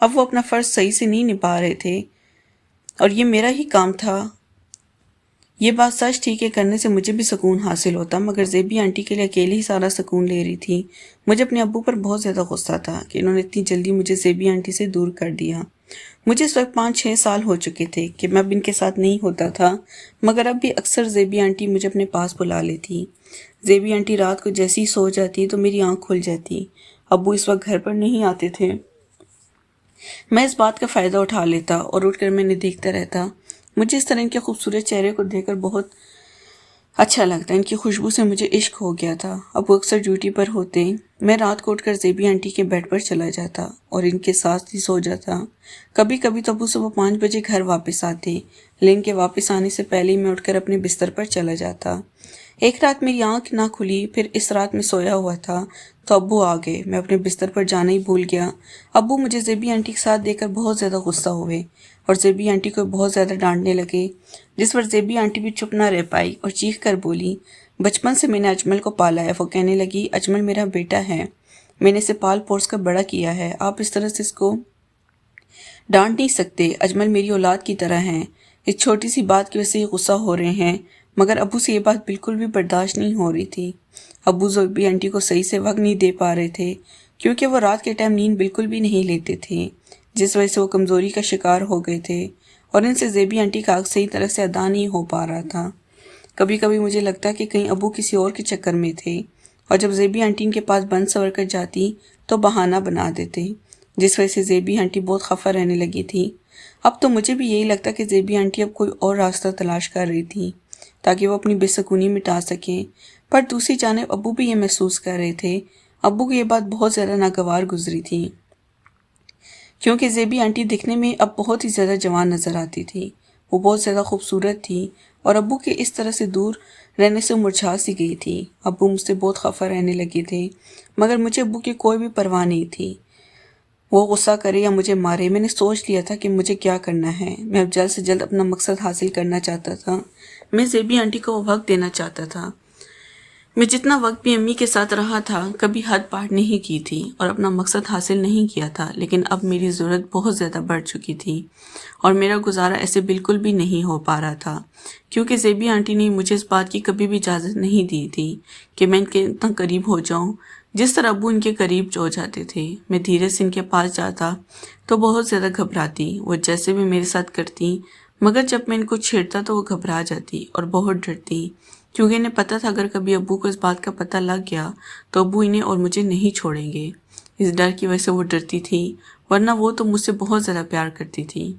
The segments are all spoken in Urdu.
اب وہ اپنا فرض صحیح سے نہیں نبھا رہے تھے اور یہ میرا ہی کام تھا۔ یہ بات سچ تھی کہ کرنے سے مجھے بھی سکون حاصل ہوتا، مگر زیبی آنٹی کے لیے اکیلی ہی سارا سکون لے رہی تھی۔ مجھے اپنے ابو پر بہت زیادہ غصہ تھا کہ انہوں نے اتنی جلدی مجھے زیبی آنٹی سے دور کر دیا۔ مجھے اس وقت 5-6 سال ہو چکے تھے کہ میں اب ان کے ساتھ نہیں ہوتا تھا، مگر اب بھی اکثر زیبی آنٹی مجھے اپنے پاس بلا لیتی۔ زیبی آنٹی رات کو جیسے ہی سو جاتی تو میری آنکھ کھل جاتی۔ ابو اس وقت گھر پر نہیں آتے تھے۔ میں اس بات کا فائدہ اٹھا لیتا اور اٹھ کر میں نے دیکھتا رہتا۔ مجھے اس طرح ان کے خوبصورت چہرے کو دیکھ کر بہت اچھا لگتا، ان کی خوشبو سے مجھے عشق ہو گیا تھا۔ ابو اکثر ڈیوٹی پر ہوتے، میں رات کو اٹھ کر زیبی آنٹی کے بیڈ پر چلا جاتا اور ان کے ساتھ ہی سو جاتا۔ کبھی کبھی تو ابو صبح 5 بجے گھر واپس آتے، لیکن کے واپس آنے سے پہلے ہی میں اٹھ کر اپنے بستر پر چلا جاتا۔ ایک رات میری آنکھ نہ کھلی، پھر اس رات میں سویا ہوا تھا تو ابو آ گئے۔ میں اپنے بستر پر جانا ہی بھول گیا۔ ابو مجھے زیبی آنٹی کے ساتھ دیکھ کر بہت زیادہ غصہ ہوئے اور زیبی آنٹی کو بہت زیادہ ڈانٹنے لگے، جس پر زیبی آنٹی بھی چپ نہ رہ پائی اور چیخ کر بولی، بچپن سے میں نے اجمل کو پالا ہے۔ وہ کہنے لگی، اجمل میرا بیٹا ہے، میں نے اسے پال پوس کر بڑا کیا ہے، آپ اس طرح سے اس کو ڈانٹ نہیں سکتے۔ اجمل میری اولاد کی طرح ہے، اس چھوٹی سی بات کی وجہ سے یہ غصہ ہو رہے ہیں۔ مگر ابو سے یہ بات بالکل بھی برداشت نہیں ہو رہی تھی۔ ابو زیبی آنٹی کو صحیح سے وقت نہیں دے پا رہے تھے کیونکہ وہ رات کے ٹائم نیند بالکل بھی نہیں لیتے تھے، جس وجہ سے وہ کمزوری کا شکار ہو گئے تھے اور ان سے زیبی آنٹی کا حق صحیح طرح سے ادا نہیں ہو پا رہا تھا۔ کبھی کبھی مجھے لگتا کہ کہیں ابو کسی اور کے چکر میں تھے، اور جب زیبی آنٹی ان کے پاس بند سور کر جاتی تو بہانہ بنا دیتے، جس وجہ سے زیبی آنٹی بہت خفا رہنے لگی تھی۔ اب تو مجھے بھی یہی لگتا کہ زیبی آنٹی اب کوئی اور راستہ تلاش کر رہی تھی تاکہ وہ اپنی بے سکونی مٹا سکیں، پر دوسری جانب ابو بھی یہ محسوس کر رہے تھے۔ ابو کو یہ بات بہت زیادہ ناگوار گزری تھی کیونکہ زیبی آنٹی دکھنے میں اب بہت ہی زیادہ جوان نظر آتی تھی، وہ بہت زیادہ خوبصورت تھی اور ابو کے اس طرح سے دور رہنے سے مرجھا سی گئی تھی۔ ابو مجھ سے بہت خفا رہنے لگے تھے، مگر مجھے ابو کی کوئی بھی پرواہ نہیں تھی، وہ غصہ کرے یا مجھے مارے۔ میں نے سوچ لیا تھا کہ مجھے کیا کرنا ہے، میں اب جلد سے جلد اپنا مقصد حاصل کرنا چاہتا تھا۔ میں زیبی آنٹی کو وقت دینا چاہتا تھا۔ میں جتنا وقت بھی امی کے ساتھ رہا تھا کبھی حد پار نہیں کی تھی اور اپنا مقصد حاصل نہیں کیا تھا، لیکن اب میری ضرورت بہت زیادہ بڑھ چکی تھی اور میرا گزارا ایسے بالکل بھی نہیں ہو پا رہا تھا کیونکہ زیبی آنٹی نے مجھے اس بات کی کبھی بھی اجازت نہیں دی تھی کہ میں ان کے اتنا قریب ہو جاؤں جس طرح ابو ان کے قریب ہو جاتے تھے۔ میں دھیرے سے ان کے پاس جاتا تو بہت زیادہ گھبراتی، وہ جیسے بھی میرے ساتھ کرتی، مگر جب میں ان کو چھیڑتا تو وہ گھبرا جاتی اور بہت ڈرتی کیونکہ انہیں پتہ تھا اگر کبھی ابو کو اس بات کا پتہ لگ گیا تو ابو انہیں اور مجھے نہیں چھوڑیں گے۔ اس ڈر کی وجہ سے وہ ڈرتی تھی، ورنہ وہ تو مجھ سے بہت زیادہ پیار کرتی تھی۔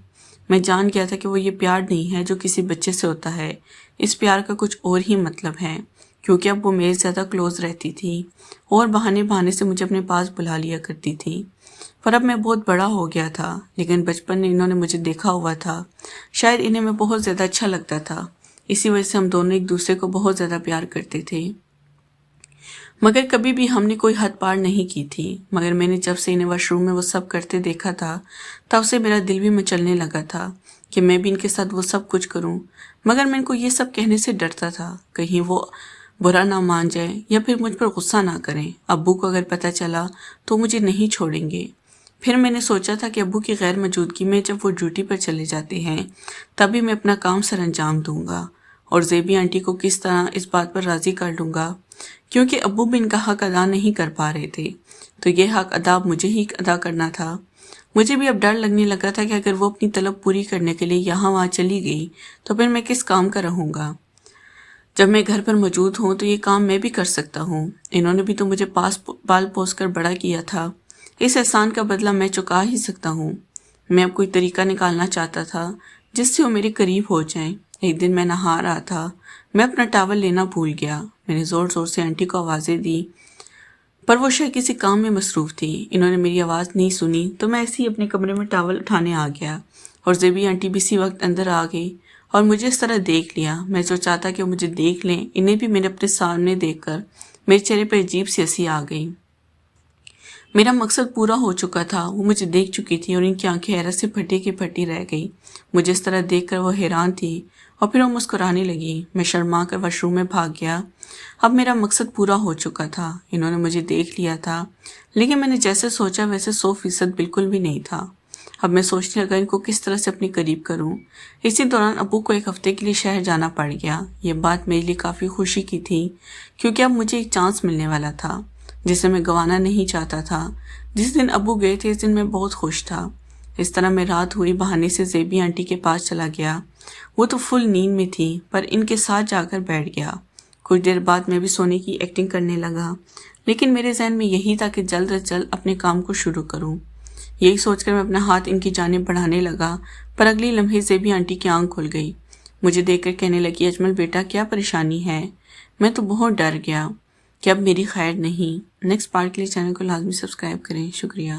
میں جان گیا تھا کہ وہ یہ پیار نہیں ہے جو کسی بچے سے ہوتا ہے، اس پیار کا کچھ اور ہی مطلب ہے، کیونکہ اب وہ میرے زیادہ کلوز رہتی تھی اور بہانے سے مجھے اپنے پاس بلا لیا کرتی تھی۔ پر اب میں بہت بڑا ہو گیا تھا، لیکن بچپن میں انہوں نے مجھے دیکھا ہوا تھا، شاید انہیں میں بہت زیادہ اچھا لگتا تھا، اسی وجہ سے ہم دونوں ایک دوسرے کو بہت زیادہ پیار کرتے تھے، مگر کبھی بھی ہم نے کوئی حد پار نہیں کی تھی۔ مگر میں نے جب سے انہیں واش روم میں وہ سب کرتے دیکھا تھا تب سے میرا دل بھی مچلنے لگا تھا کہ میں بھی ان کے ساتھ وہ سب کچھ کروں، مگر میں ان کو یہ سب کہنے سے ڈرتا تھا کہیں وہ برا نہ مان جائے یا پھر مجھ پر غصہ نہ کریں۔ ابو کو اگر پتہ چلا تو مجھے نہیں چھوڑیں گے۔ پھر میں نے سوچا تھا کہ ابو کی غیر موجودگی میں جب وہ ڈیوٹی پر چلے جاتے ہیں تبھی میں اپنا کام سر انجام دوں گا اور زیبی آنٹی کو کس طرح اس بات پر راضی کر لوں گا، کیونکہ ابو بھی ان کا حق ادا نہیں کر پا رہے تھے تو یہ حق ادا مجھے ہی ادا کرنا تھا۔ مجھے بھی اب ڈر لگنے لگا تھا کہ اگر وہ اپنی طلب پوری کرنے کے لیے یہاں وہاں چلی گئی تو پھر میں کس کام کا رہوں گا۔ جب میں گھر پر موجود ہوں تو یہ کام میں بھی کر سکتا ہوں، انہوں نے بھی تو مجھے پال پوس کر بڑا کیا تھا، اس احسان کا بدلہ میں چکا ہی سکتا ہوں۔ میں اب کوئی طریقہ نکالنا چاہتا تھا جس سے وہ میرے قریب ہو جائیں۔ ایک دن میں نہا رہا تھا، میں اپنا ٹاول لینا بھول گیا۔ میں نے زور زور سے آنٹی کو آوازیں دی پر وہ شاید کسی کام میں مصروف تھی، انہوں نے میری آواز نہیں سنی تو میں ایسے ہی اپنے کمرے میں ٹاول اٹھانے آ گیا اور زیبی آنٹی بھی اسی وقت اندر آ گئی اور مجھے اس طرح دیکھ لیا۔ میں جو چاہتا کہ وہ مجھے دیکھ لیں، انہیں بھی میں نے اپنے سامنے دیکھ کر میرے چہرے پر عجیب سی ہنسی آ گئی۔ میرا مقصد پورا ہو چکا تھا، وہ مجھے دیکھ چکی تھی اور ان کی آنکھیں حیرت سے پھٹی کی پھٹی رہ گئی۔ مجھے اس طرح دیکھ کر وہ حیران تھی اور پھر وہ مسکرانے لگی۔ میں شرما کر واش روم میں بھاگ گیا اب میرا مقصد پورا ہو چکا تھا، انہوں نے مجھے دیکھ لیا تھا، لیکن میں نے جیسے سوچا ویسے 100% بالکل بھی نہیں تھا۔ اب میں سوچنے لگا ان کو کس طرح سے اپنے قریب کروں۔ اسی دوران ابو کو ایک ہفتے کے لیے شہر جانا پڑ گیا۔ یہ بات میرے لیے کافی خوشی کی تھی، کیونکہ اب مجھے ایک چانس ملنے والا تھا جسے میں گنوانا نہیں چاہتا تھا۔ جس دن ابو گئے تھے اس دن میں بہت خوش تھا۔ اس طرح میں رات ہوئی بہانے سے زیبی آنٹی کے پاس چلا گیا۔ وہ تو فل نیند میں تھی، پر ان کے ساتھ جا کر بیٹھ گیا۔ کچھ دیر بعد میں بھی سونے کی ایکٹنگ کرنے لگا، لیکن میرے ذہن میں یہی تھا کہ جلد از جلد اپنے کام کو شروع کروں۔ یہی سوچ کر میں اپنا ہاتھ ان کی جانب بڑھانے لگا، پر اگلی لمحے زیبی آنٹی کی آنکھ کھل گئی۔ مجھے دیکھ کر کہنے لگی، اجمل بیٹا کیا پریشانی ہے؟ میں تو بہت ڈر گیا کہ اب میری خیر نہیں۔ نیکسٹ پارٹ کے لیے چینل کو لازمی سبسکرائب کریں۔ شکریہ۔